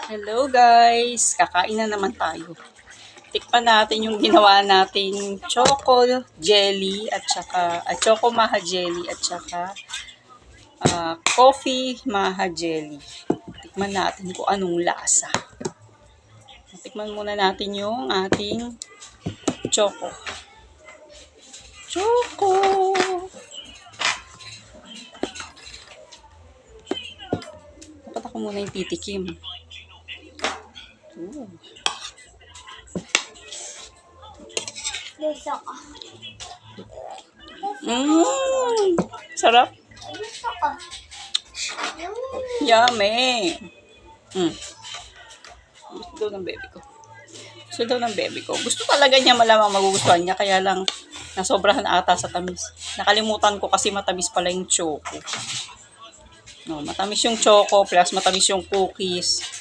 Hello guys! Kakain na naman tayo. Tikpan natin yung ginawa nating choco jelly at saka choco maha jelly at saka coffee maha jelly. Tikman natin kung anong lasa. Tikman muna natin yung ating choco. Choco! Dapat ako muna yung titikim. Ooh. Sarap. Yummy. Gusto daw ng baby ko. Gusto talaga niya, malamang magugustuhan niya. Kaya lang, nasobrahan ata sa tamis. Nakalimutan ko kasi matamis pala yung choco. No, matamis yung choco plus matamis yung cookies.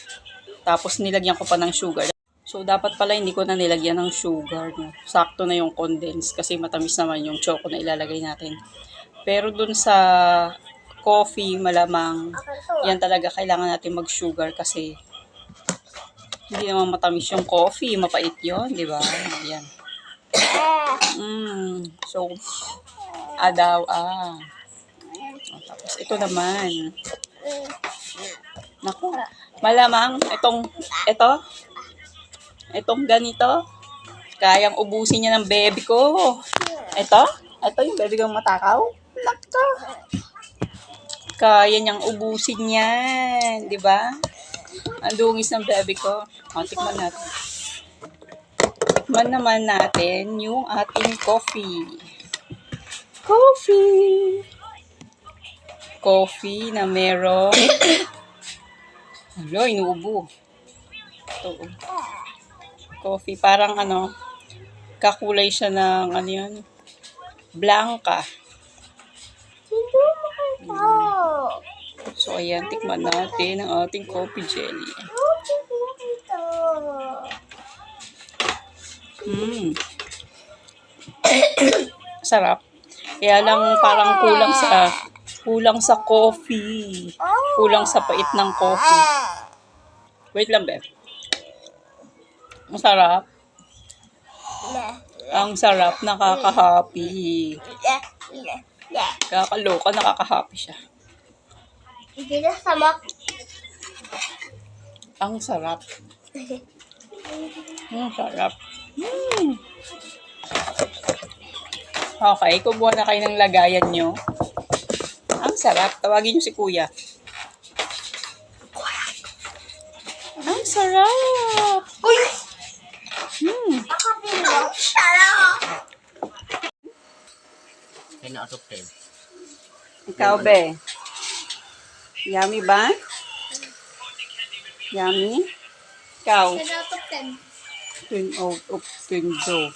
Tapos nilagyan ko pa ng sugar. So, dapat pala hindi ko na nilagyan ng sugar. No? Sakto na yung condense kasi matamis naman yung choco na ilalagay natin. Pero dun sa coffee, malamang yan talaga kailangan natin mag-sugar kasi hindi naman matamis yung coffee. Mapait yun, di ba? Yan. So, tapos ito naman. Naku, malamang itong ganito, kayang ubusin niya ng baby ko. Ito yung baby kong matakaw. Lako. Kaya niyang ubusin yan, di ba? Ang dungis ng baby ko. Tikman natin. Tikman naman natin yung ating coffee. Coffee na merong inuubo. Ito. Coffee, parang kakulay siya ng yan, blanca. So, ayan, tikman natin ang ating coffee jelly. Sarap. Kaya lang parang kulang sa coffee. Kulang sa pait ng coffee. Wait lang, Beb. Masarap. Ang sarap, nakaka-happy. Kakaloka, nakaka-happy siya. Ang sarap. Ang sarap. Okay, kumuha na kayo ng lagayan nyo. Ang sarap. Tawagin nyo si Kuya. Ang sarap. Uy! 10 out of 10. Ikaw, Be. Yummy ba? Yummy? Ikaw? 10 out of 10. 10 out of 10 daw.